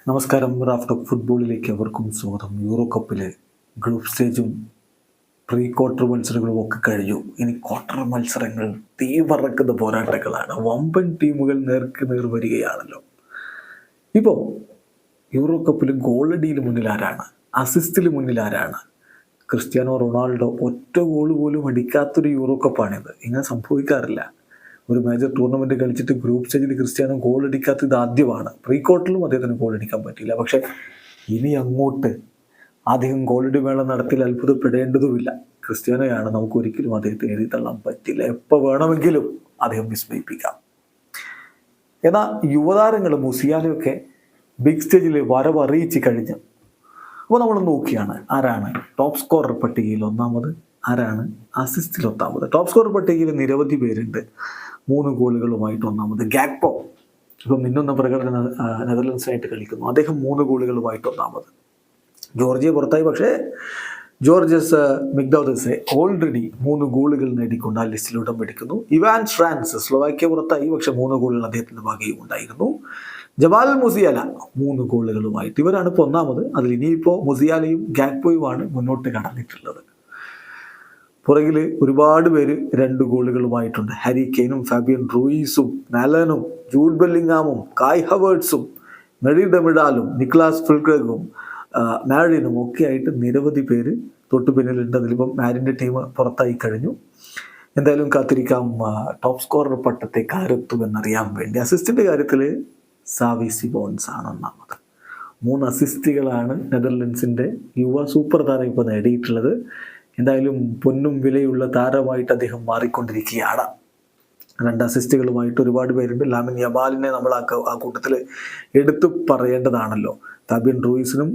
നമസ്കാരം. Raf talk ഫുട്ബോളിലേക്ക് അവർക്കും സ്വാഗതം. യൂറോ കപ്പിലെ ഗ്രൂപ്പ് സ്റ്റേജും പ്രീ ക്വാർട്ടർ മത്സരങ്ങളും ഒക്കെ കഴിഞ്ഞു. ഇനി ക്വാർട്ടർ മത്സരങ്ങൾ തീവറക്കുന്ന പോരാട്ടങ്ങളാണ്. വമ്പൻ ടീമുകൾ നേർക്ക് നേർ വരികയാണല്ലോ. ഇപ്പോൾ യൂറോ കപ്പിൽ ഗോളടിയിൽ മുന്നിൽ ആരാണ്? അസിസ്റ്റിൽ മുന്നിൽ ആരാണ്? ക്രിസ്ത്യാനോ റൊണാൾഡോ ഒറ്റ ഗോൾ പോലും അടിക്കാത്തൊരു യൂറോ കപ്പാണിത്. ഇങ്ങനെ സംഭവിക്കാറില്ല. ഒരു മേജർ ടൂർണമെൻറ്റ് കളിച്ചിട്ട് ഗ്രൂപ്പ് സ്റ്റേജിൽ ക്രിസ്ത്യാനോ ഗോൾ അടിക്കാത്തത് ആദ്യമാണ്. പ്രീ ക്വാർട്ടറിലും അദ്ദേഹത്തിന് ഗോൾ അടിക്കാൻ പറ്റിയില്ല. പക്ഷേ ഇനി അങ്ങോട്ട് അദ്ദേഹം ഗോളടി മേള നടത്തി അത്ഭുതപ്പെടേണ്ടതുമില്ല. ക്രിസ്ത്യാനോയാണ്, നമുക്ക് ഒരിക്കലും അദ്ദേഹത്തെ എഴുതി തള്ളാൻ പറ്റില്ല. എപ്പോൾ വേണമെങ്കിലും അദ്ദേഹം വിസ്മയിപ്പിക്കാം. എന്നാൽ യുവതാരങ്ങൾ മുസിയാലയൊക്കെ ബിഗ് സ്റ്റേജിൽ വരവറിയിച്ച് കഴിഞ്ഞു. അപ്പോൾ നമ്മൾ നോക്കിയാണ് ആരാണ് ടോപ്പ് സ്കോറർ പട്ടികയിൽ ഒന്നാമത്, ആരാണ് അസിസ്റ്റിൽ ഒന്നാമത്. ടോപ്പ് സ്കോറർ പട്ടികയിൽ നിരവധി പേരുണ്ട്. 3 ഗോളുകളുമായിട്ട് ഒന്നാമത് ഗാക്പോ. ഇപ്പം മിന്നുന്ന പ്രകടനം നെതർലൻഡ്സിനായിട്ട് കളിക്കുന്നു. അദ്ദേഹം 3 ഗോളുകളുമായിട്ട് ഒന്നാമത്. ജോർജിയ പുറത്തായി, പക്ഷേ ജോർജസ് മിഗ്ഡോദസെ ഓൾറെഡി 3 ഗോളുകൾ നേടിക്കൊണ്ട് ആ ലിസ്റ്റിൽ ഇടം പിടിക്കുന്നു. ഇവാൻ ഫ്രാൻസ് സ്ലോവാക്യ പുറത്തായി, പക്ഷേ 3 ഗോളുകൾ അദ്ദേഹത്തിൻ്റെ ഭാഗ്യവും ഉണ്ടായിരുന്നു. ജമാൽ മുസിയാല 3 ഗോളുകളുമായിട്ട് ഇവരാണ് ഇപ്പോൾ ഒന്നാമത്. അതിൽ ഇനിയിപ്പോൾ മുസിയാലയും ഗാക്പോയുമാണ് മുന്നോട്ട് കടന്നിട്ടുള്ളത്. പുറകിൽ ഒരുപാട് പേര് 2 ഗോളുകളുമായിട്ടുണ്ട്. ഹാരി കെയ്നും ഫാബിയൻ റൂയിസും നലനും ജൂഡ് ബെല്ലിംഗാമും കായ് ഹവേർട്സും മെറി ഡെമിഡാലും നിക്ലാസ് ഫുൾക്രഗും മാരിനും ഒക്കെ ആയിട്ട് നിരവധി പേര് തൊട്ടു പിന്നിലുണ്ട്. അതിലിപ്പം മാരിൻ്റെ ടീം പുറത്തായി കഴിഞ്ഞു. എന്തായാലും കാത്തിരിക്കാം ടോപ്പ് സ്കോറർ പട്ടത്തേക്ക് ആരെത്തുമെന്നറിയാൻ വേണ്ടി. അസിസ്റ്റിൻ്റെ കാര്യത്തിൽ സാവി സിമോൺസ് ആണ് ഒന്നാമത്. 3 അസിസ്റ്റുകളാണ് നെതർലൻഡ്സിൻ്റെ യുവ സൂപ്പർ താരം ഇപ്പോൾ നേടിയിട്ടുള്ളത്. എന്തായാലും പൊന്നും വിലയുള്ള താരമായിട്ട് അദ്ദേഹം മാറിക്കൊണ്ടിരിക്കുകയാണ്. 2 അസിസ്റ്റുകളുമായിട്ട് ഒരുപാട് പേരുണ്ട്. ലാമിൻ യമാലിനെ നമ്മൾ ആ കൂട്ടത്തിൽ എടുത്തു പറയേണ്ടതാണല്ലോ. ഫാബിയൻ റൂയിസിനും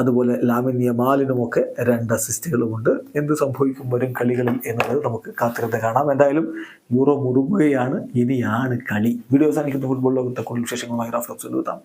അതുപോലെ ലാമിൻ യമാലിനുമൊക്കെ 2 അസിസ്റ്റുകളുമുണ്ട്. എന്ത് സംഭവിക്കും വരും കളികളിൽ എന്നുള്ളത് നമുക്ക് കാത്തിരുന്ന് കാണാം. എന്തായാലും യൂറോ മുറുകുകയാണ്. ഇനിയാണ് കളി. വീഡിയോ അവസാനിക്കുന്ന ഫുട്ബോൾ ലോകത്തെ കൂടുതൽ വിശേഷങ്ങളുമായി റാഫ് ടോക്സ് എത്താം.